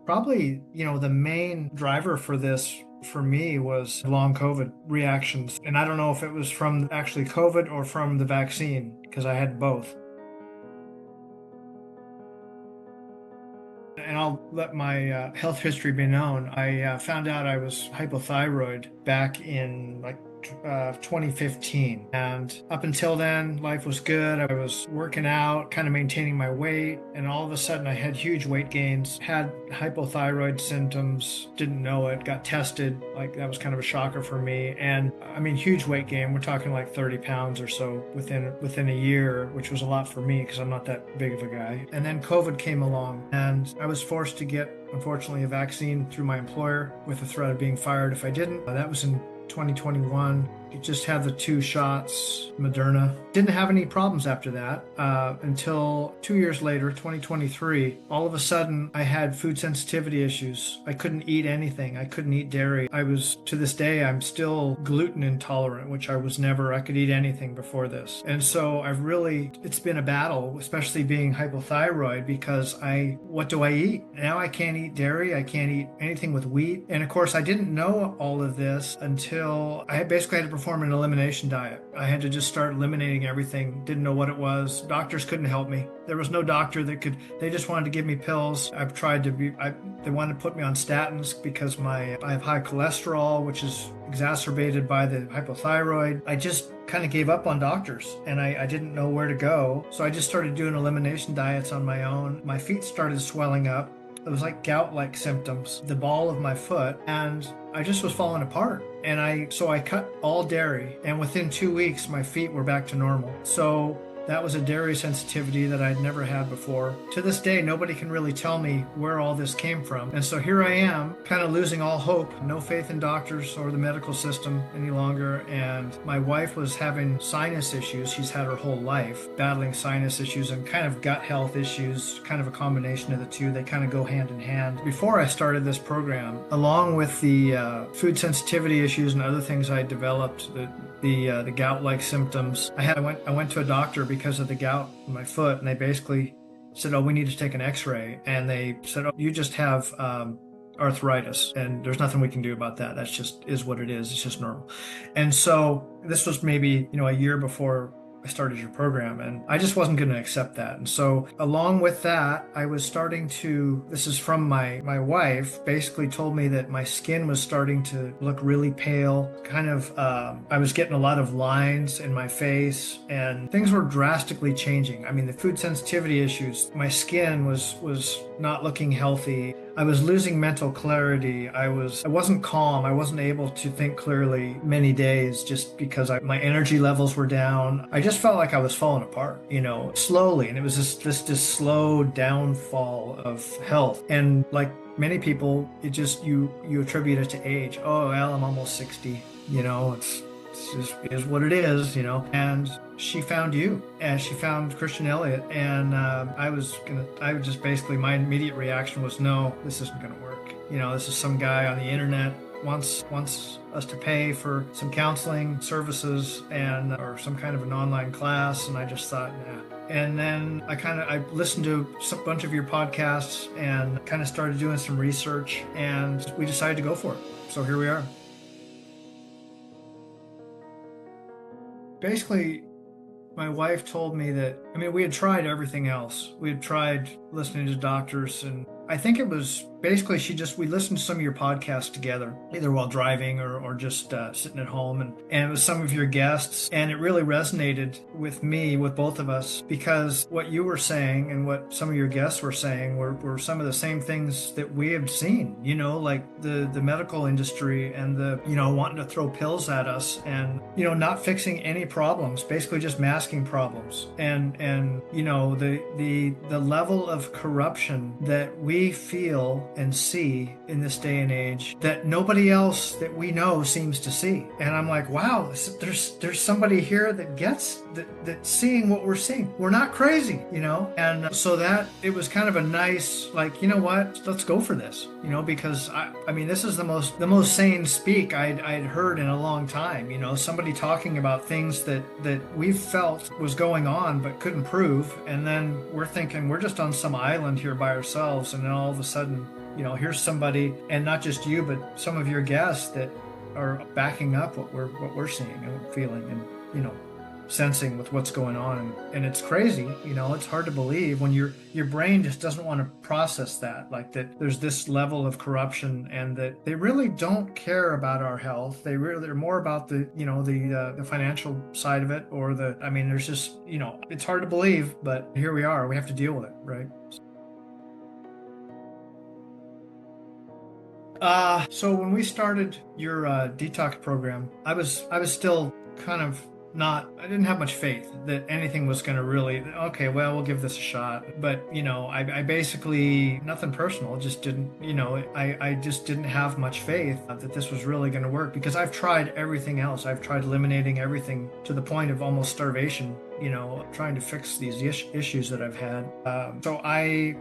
Probably, the main driver for this for me was long COVID reactions. And I don't know if it was from actually COVID or from the vaccine, because I had both. And I'll let my health history be known. I found out I was hypothyroid back in 2015. And up until then, life was good. I was working out, kind of maintaining my weight. And all of a sudden, I had huge weight gains, had hypothyroid symptoms, didn't know it, got tested. Like that was kind of a shocker for me. And I mean, huge weight gain. We're talking like 30 pounds or so within a year, which was a lot for me because I'm not that big of a guy. And then COVID came along, and I was forced to get, unfortunately, a vaccine through my employer with the threat of being fired if I didn't. That was in 2021. You just had the 2 shots, Moderna. Didn't have any problems after that until 2 years later, 2023. All of a sudden, I had food sensitivity issues. I couldn't eat anything. I couldn't eat dairy. To this day, I'm still gluten intolerant, which I was never. I could eat anything before this. And so it's been a battle, especially being hypothyroid, because what do I eat? Now I can't eat dairy. I can't eat anything with wheat. And of course, I didn't know all of this until I basically had to perform an elimination diet. I had to just start eliminating everything. Didn't know what it was. Doctors couldn't help me. There was no doctor they just wanted to give me pills. They wanted to put me on statins because I have high cholesterol, which is exacerbated by the hypothyroid. I just kind of gave up on doctors, and I didn't know where to go. So I just started doing elimination diets on my own. My feet started swelling up. It was like gout-like symptoms, the ball of my foot, and I just was falling apart. And so I cut all dairy, and within 2 weeks, my feet were back to normal. So that was a dairy sensitivity that I'd never had before. To this day, nobody can really tell me where all this came from. And so here I am, kind of losing all hope, no faith in doctors or the medical system any longer. And my wife was having sinus issues. She's had her whole life, battling sinus issues and kind of gut health issues, kind of a combination of the two. They kind of go hand in hand. Before I started this program, along with the food sensitivity issues and other things I developed, the gout-like symptoms, I went to a doctor because of the gout in my foot, and they basically said, "Oh, we need to take an X-ray." And they said, "Oh, you just have arthritis, and there's nothing we can do about that. That's just is what it is. It's just normal." And so this was maybe a year before I started your program, and I just wasn't going to accept that. And so along with that, I was starting to, this is from my wife, basically told me that my skin was starting to look really pale, kind of, I was getting a lot of lines in my face, and things were drastically changing. I mean, the food sensitivity issues, my skin was not looking healthy. I was losing mental clarity. I wasn't calm. I wasn't able to think clearly many days just because my energy levels were down. I just felt like I was falling apart, slowly. And it was this slow downfall of health. And like many people, you attribute it to age. Oh, well, I'm almost 60. It's just is what it is, And she found you, and she found Christian Elliott, and my immediate reaction was, no, this isn't gonna work. This is some guy on the internet wants us to pay for some counseling services or some kind of an online class, and I just thought, nah. And then I listened to a bunch of your podcasts and kind of started doing some research, and we decided to go for it. So here we are. Basically, my wife told me that, we had tried everything else. We had tried listening to doctors, and I think it was basically we listened to some of your podcasts together, either while driving or just sitting at home. And it was some of your guests, and it really resonated with me, with both of us, because what you were saying and what some of your guests were saying were some of the same things that we have seen, like the medical industry and wanting to throw pills at us and, not fixing any problems, basically just masking problems. And the level of corruption that we feel and see in this day and age that nobody else that we know seems to see. And I'm like, wow, there's somebody here that gets that's seeing what we're seeing. We're not crazy, And so that it was kind of a nice, like, you know what, let's go for this, because this is the most sane speak I'd heard in a long time, somebody talking about things that we've felt was going on but couldn't prove. And then we're thinking we're just on some island here by ourselves, and then all of a sudden here's somebody, and not just you, but some of your guests that are backing up what we're seeing and feeling and, sensing with what's going on. And it's crazy, it's hard to believe when your brain just doesn't want to process that, like that there's this level of corruption and that they really don't care about our health. They're more about the financial side of it, or there's just, it's hard to believe, but here we are. We have to deal with it, right? So when we started your detox program, I was still kind of not, I didn't have much faith that anything was going to really, okay, well, we'll give this a shot. But, I basically, nothing personal, just didn't, I just didn't have much faith that this was really going to work, because I've tried everything else. I've tried eliminating everything to the point of almost starvation, trying to fix these issues that I've had. So I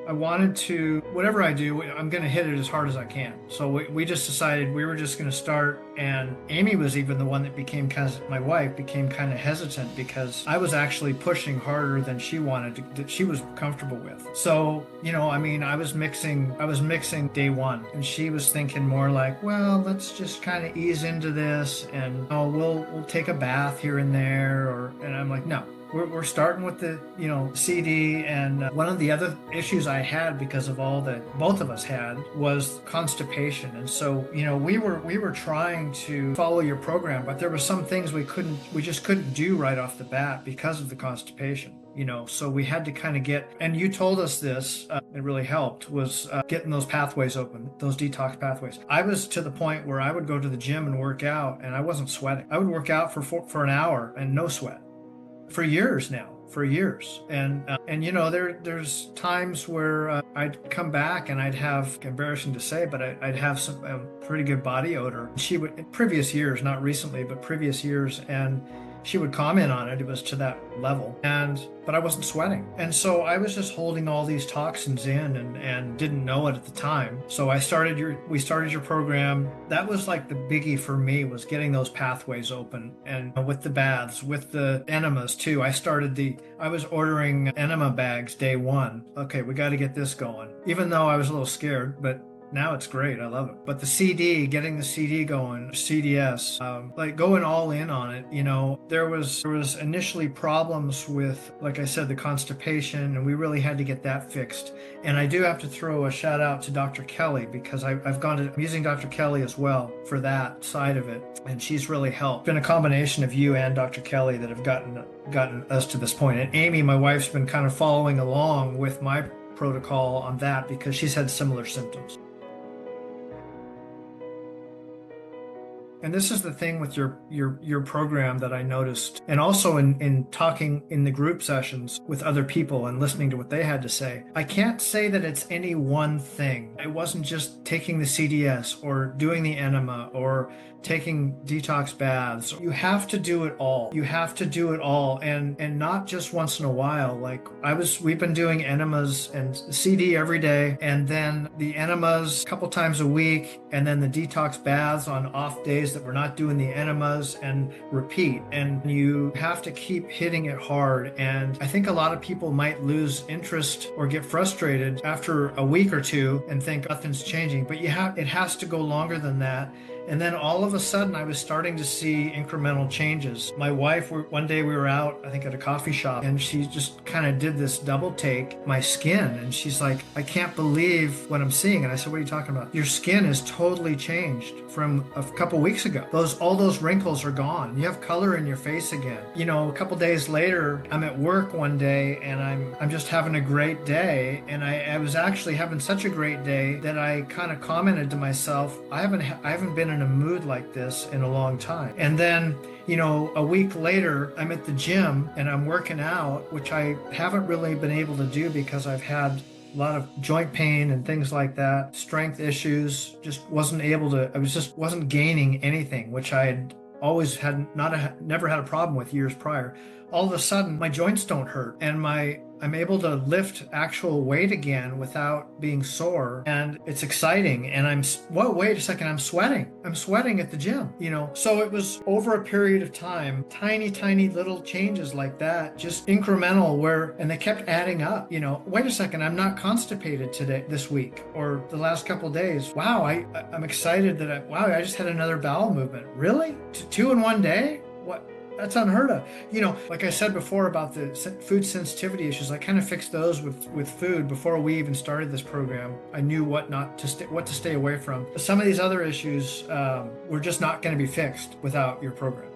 wanted to, whatever I do, I'm going to hit it as hard as I can. So we just decided we were just going to start. And Amy was even the one that my wife became kind of hesitant, because I was actually pushing harder than she wanted to, that she was comfortable with. So, I was mixing day one, and she was thinking more like, well, let's just kind of ease into this, and we'll take a bath here and there, and I'm like, no. We're starting with the CD. And one of the other issues I had, because of all that both of us had, was constipation. And so we were trying to follow your program, but there were some things we just couldn't do right off the bat because of the constipation. So we had to kind of get, and you told us this, it really helped, was getting those pathways open, those detox pathways. I was to the point where I would go to the gym and work out, and I wasn't sweating. I would work out for an hour and no sweat. For years now, and there's times where I'd come back and I'd have, embarrassing to say, but I'd have some pretty good body odor. She would, in previous years, not recently, but previous years, and she would comment on it. It was to that level, but I wasn't sweating, and so I was just holding all these toxins in and didn't know it at the time. So we started your program. That was like the biggie for me, was getting those pathways open, and with the baths, with the enemas too. I was ordering enema bags day one. Okay, we got to get this going, even though I was a little scared, but now it's great. I love it. But getting the CD going, CDS, like going all in on it, there was initially problems with, like I said, the constipation, and we really had to get that fixed. And I do have to throw a shout out to Dr. Kelly, because I'm using Dr. Kelly as well for that side of it. And she's really helped. It's been a combination of you and Dr. Kelly that have gotten us to this point. And Amy, my wife's been kind of following along with my protocol on that, because she's had similar symptoms. And this is the thing with your program that I noticed, and also in talking in the group sessions with other people and listening to what they had to say. I can't say that it's any one thing. It wasn't just taking the CDS or doing the enema or taking detox baths. You have to do it all. You have to do it all, and not just once in a while. Like we've been doing enemas and CD every day, and then the enemas a couple times a week, and then the detox baths on off days that we're not doing the enemas, and repeat. And you have to keep hitting it hard. And I think a lot of people might lose interest or get frustrated after a week or two and think nothing's changing, but it has to go longer than that. And then all of a sudden, I was starting to see incremental changes. My wife, one day we were out, I think at a coffee shop, and she just kind of did this double take, my skin. And she's like, I can't believe what I'm seeing. And I said, what are you talking about? Your skin is totally changed from a couple weeks ago. All those wrinkles are gone. You have color in your face again. A couple days later, I'm at work one day, and I'm just having a great day. And I was actually having such a great day that I kind of commented to myself, I haven't been in a mood like this in a long time. And then, a week later, I'm at the gym and I'm working out, which I haven't really been able to do because I've had a lot of joint pain and things like that, strength issues, wasn't gaining anything, which I had always never had a problem with years prior. All of a sudden, my joints don't hurt, and I'm able to lift actual weight again without being sore, and it's exciting. And wait a second, I'm sweating. I'm sweating at the gym, So it was over a period of time, tiny little changes like that, just incremental and they kept adding up, Wait a second, I'm not constipated this week or the last couple of days. Wow, I'm excited wow, I just had another bowel movement. Really? Two in one day? What? That's unheard of. Like I said before about the food sensitivity issues, I kind of fixed those with food before we even started this program. I knew what to stay away from. Some of these other issues were just not going to be fixed without your program.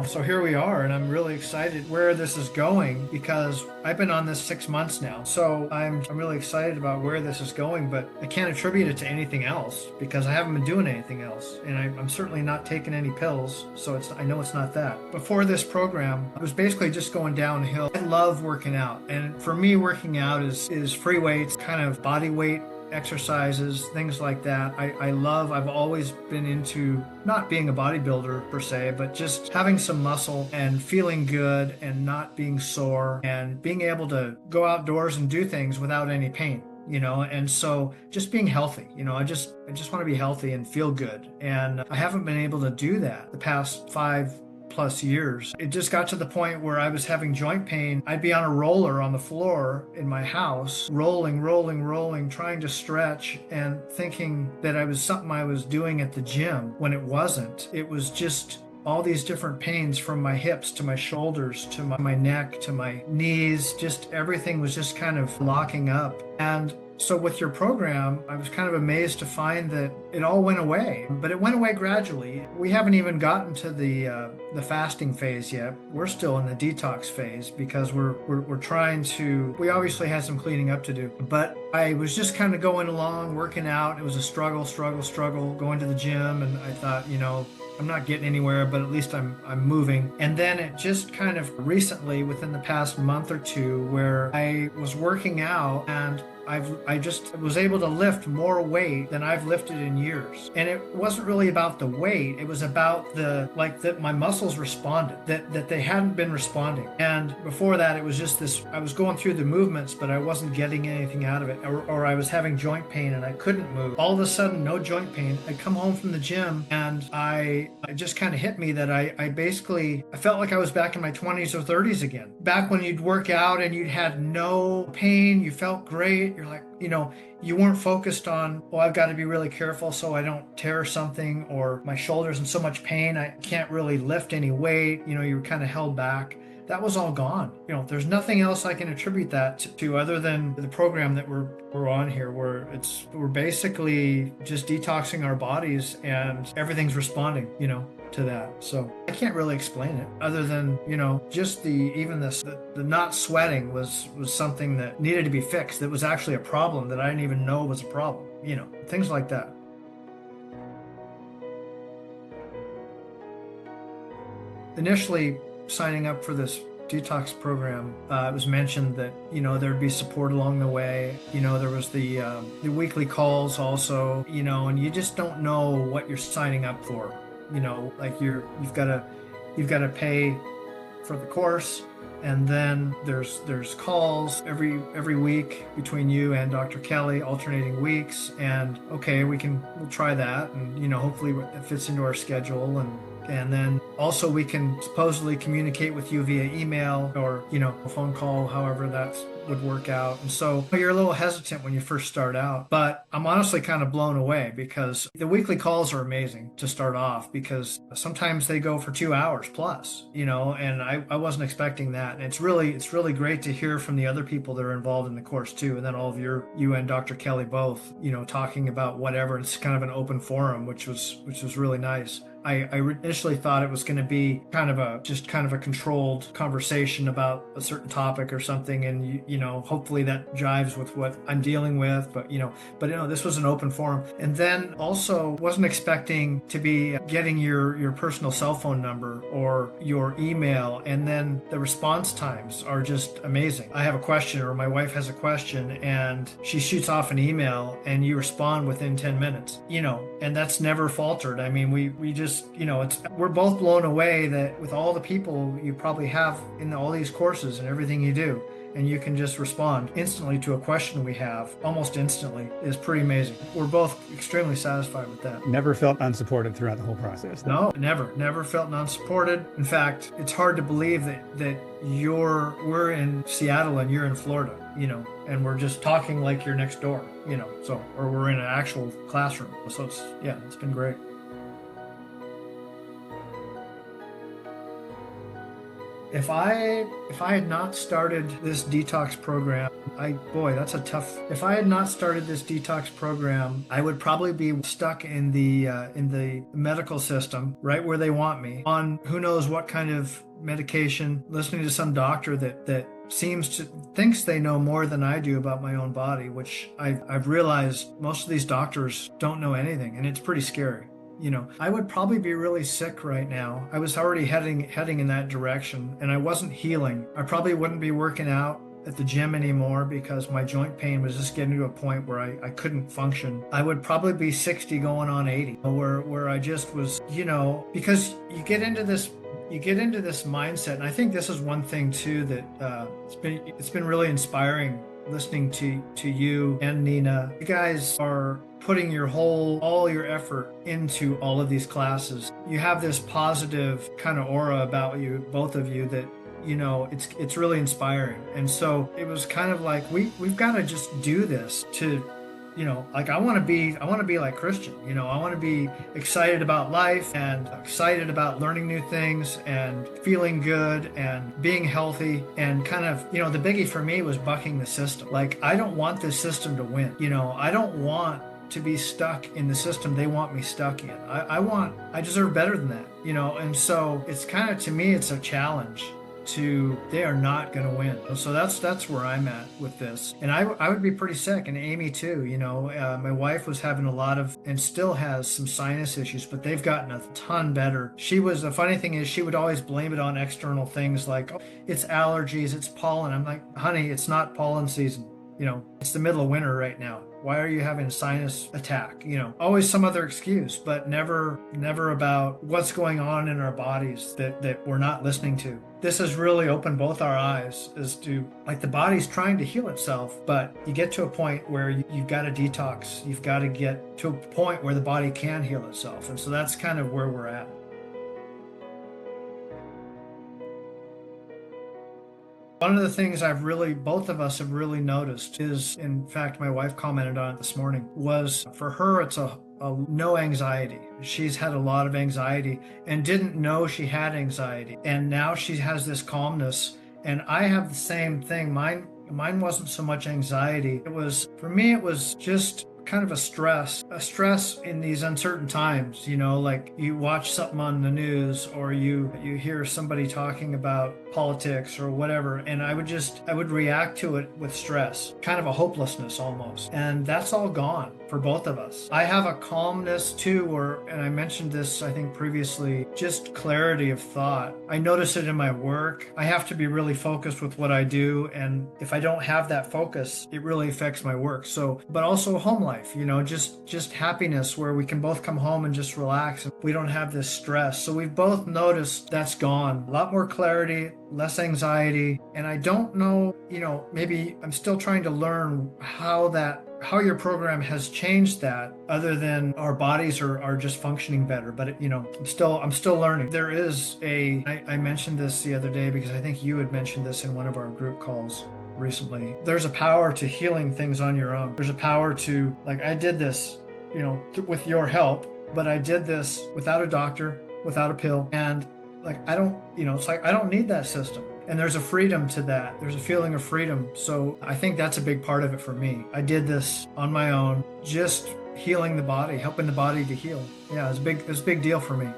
So here we are, and I'm really excited where this is going because I've been on this 6 months now. So I'm really excited about where this is going, but I can't attribute it to anything else because I haven't been doing anything else, and I'm certainly not taking any pills. So I know it's not that. Before this program, I was basically just going downhill. I love working out, and for me, working out is free weights, kind of body weight exercises, things like that. I've always been into not being a bodybuilder per se, but just having some muscle and feeling good and not being sore and being able to go outdoors and do things without any pain. And so just being healthy, I just want to be healthy and feel good. And I haven't been able to do that the past 5+ years. It just got to the point where I was having joint pain. I'd be on a roller on the floor in my house, rolling, trying to stretch and thinking that it was something I was doing at the gym when it wasn't. It was just all these different pains from my hips to my shoulders to my neck to my knees. Just everything was just kind of locking up. And so with your program, I was kind of amazed to find that it all went away, but it went away gradually. We haven't even gotten to the fasting phase yet. We're still in the detox phase because we're trying to. We obviously had some cleaning up to do, but I was just kind of going along, working out. It was a struggle, going to the gym, and I thought, I'm not getting anywhere, but at least I'm moving. And then it just kind of recently, within the past month or two, where I was working out and I just was able to lift more weight than I've lifted in years. And it wasn't really about the weight. It was about that my muscles responded, that they hadn't been responding. And before that, it was just this, I was going through the movements, but I wasn't getting anything out of it. Or I was having joint pain and I couldn't move. All of a sudden, no joint pain. I come home from the gym and it just kind of hit me that I felt like I was back in my 20s or 30s again. Back when you'd work out and you had no pain, you felt great. You're like, you weren't focused on, I've got to be really careful so I don't tear something, or my shoulder's in so much pain, I can't really lift any weight. You were kind of held back. That was all gone. There's nothing else I can attribute that to other than the program that we're on here, where we're basically just detoxing our bodies and everything's responding, to that. So I can't really explain it other than, just the not sweating was something that needed to be fixed. That was actually a problem that I didn't even know was a problem, things like that. Initially signing up for this detox program, it was mentioned that, there'd be support along the way. There was the weekly calls also, and you just don't know what you're signing up for. Like you've got to pay for the course, and then there's calls every week between you and Dr. Kelly, alternating weeks. And okay, we'll try that, and hopefully it fits into our schedule, and then also we can supposedly communicate with you via email or a phone call, however that would work out. And so you're a little hesitant when you first start out, but I'm honestly kind of blown away because the weekly calls are amazing to start off, because sometimes they go for 2 hours plus, and I wasn't expecting that. And it's really great to hear from the other people that are involved in the course too, and then all of you and Dr. Kelly both, talking about whatever. It's kind of an open forum, which was really nice. I initially thought it was going to be kind of a controlled conversation about a certain topic or something, and hopefully that jives with what I'm dealing with. But this was an open forum, and then also wasn't expecting to be getting your personal cell phone number or your email, and then the response times are just amazing. I have a question, or my wife has a question, and she shoots off an email, and you respond within 10 minutes. And that's never faltered. I mean, we just. We're both blown away that with all the people you probably have in all these courses and everything you do, and you can just respond instantly to a question we have, almost instantly, is pretty amazing. We're both extremely satisfied with that. Never felt unsupported throughout the whole process. No, never felt unsupported. In fact, it's hard to believe that we're in Seattle and you're in Florida, and we're just talking like you're next door, or we're in an actual classroom. So it's been great. If I had not started this detox program, if I had not started this detox program, I would probably be stuck in the medical system, right where they want me, on who knows what kind of medication, listening to some doctor that thinks they know more than I do about my own body, which I've realized most of these doctors don't know anything, and it's pretty scary. I would probably be really sick right now. I was already heading in that direction, and I wasn't healing. I probably wouldn't be working out at the gym anymore because my joint pain was just getting to a point where I couldn't function. I would probably be 60 going on 80, where I just was, because you get into this mindset. And I think this is one thing too that it's been really inspiring listening to you and Nina. You guys are putting all your effort into all of these classes. You have this positive kind of aura about you, both of you, that it's really inspiring. And so it was kind of like we've got to just do this to I want to be like Christian. I want to be excited about life and excited about learning new things and feeling good and being healthy, and kind of, the biggie for me was bucking the system. Like, I don't want this system to win. I don't want to be stuck in the system they want me stuck in. I deserve better than that, and so it's kind of, to me, it's a challenge they are not going to win. So that's where I'm at with this. And I would be pretty sick, and Amy too. My wife was having a lot of, and still has, some sinus issues, but they've gotten a ton better. The funny thing is, she would always blame it on external things like, oh, it's allergies, it's pollen. I'm like, honey, it's not pollen season. It's the middle of winter right now. Why are you having a sinus attack? Always some other excuse, but never about what's going on in our bodies that we're not listening to. This has really opened both our eyes as to, like, the body's trying to heal itself, but you get to a point where you've got to detox. You've got to get to a point where the body can heal itself. And so that's kind of where we're at. One of the things both of us have really noticed is, in fact, my wife commented on it this morning, was for her, it's a no anxiety. She's had a lot of anxiety and didn't know she had anxiety. And now she has this calmness, and I have the same thing. Mine wasn't so much anxiety. For me, it was just kind of a stress in these uncertain times, like you watch something on the news, or you hear somebody talking about politics or whatever, and I would react to it with stress, kind of a hopelessness almost. And that's all gone for both of us. I have a calmness too, and I mentioned this, I think, previously, just clarity of thought. I notice it in my work. I have to be really focused with what I do, and if I don't have that focus, it really affects my work. So, but also home life, just happiness, where we can both come home and just relax, and we don't have this stress. So we've both noticed that's gone. A lot more clarity, less anxiety. And I don't know, maybe I'm still trying to learn how your program has changed that, other than our bodies are just functioning better. But I'm still learning. There is I mentioned this the other day because I think you had mentioned this in one of our group calls recently. There's a power to healing things on your own. There's a power to, like, I did this, with your help, but I did this without a doctor, without a pill. And like, I don't, it's like, I don't need that system. And there's a freedom to that. There's a feeling of freedom. So I think that's a big part of it for me. I did this on my own, just healing the body, helping the body to heal. Yeah, it's a big deal for me.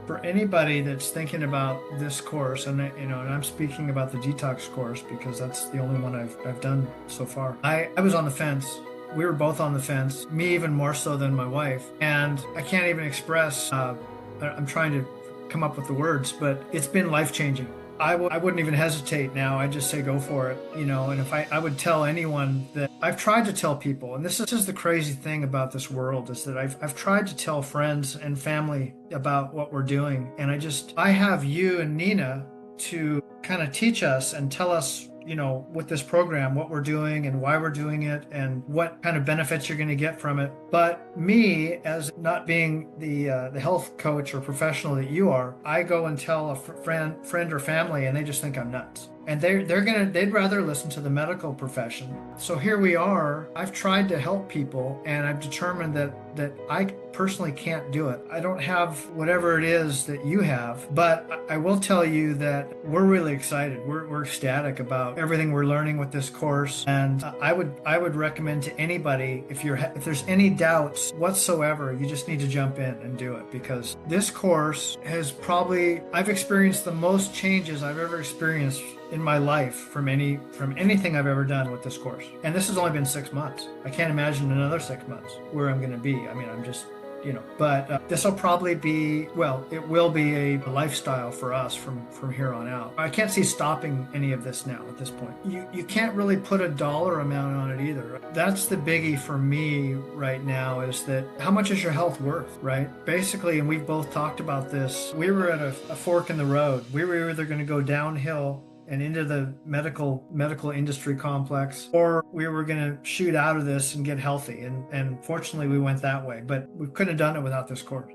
For anybody that's thinking about this course, and I'm speaking about the detox course because that's the only one I've done so far. I was on the fence. We were both on the fence, me even more so than my wife. And I can't even express, I'm trying to come up with the words, but it's been life-changing. I wouldn't even hesitate now. I just say go for it, you know. And if I would tell anyone that I've tried to tell people, and this is the crazy thing about this world, is that I've tried to tell friends and family about what we're doing. And I have you and Nina to kind of teach us and tell us, you know, with this program, what we're doing and why we're doing it and what kind of benefits you're going to get from it. But me, as not being the health coach or professional that you are, I go and tell a friend or family, and they just think I'm nuts. And they'd rather listen to the medical profession. So here we are. I've tried to help people, and I've determined that I personally can't do it. I don't have whatever it is that you have, but I will tell you that we're really excited. We're ecstatic about everything we're learning with this course. And I would recommend to anybody, if there's any doubts whatsoever, you just need to jump in and do it, because this course has I've experienced the most changes I've ever experienced in my life from anything I've ever done with this course. And this has only been 6 months. I can't imagine another 6 months where I'm going to be. I mean, I'm just, you know, but this will probably be, well, it will be a lifestyle for us from here on out. I can't see stopping any of this now at this point. You can't really put a dollar amount on it either. That's the biggie for me right now, is that how much is your health worth, right? Basically, and we've both talked about this, we were at a fork in the road. We were either going to go downhill and into the medical industry complex, or we were going to shoot out of this and get healthy. And fortunately, we went that way, but we couldn't have done it without this course.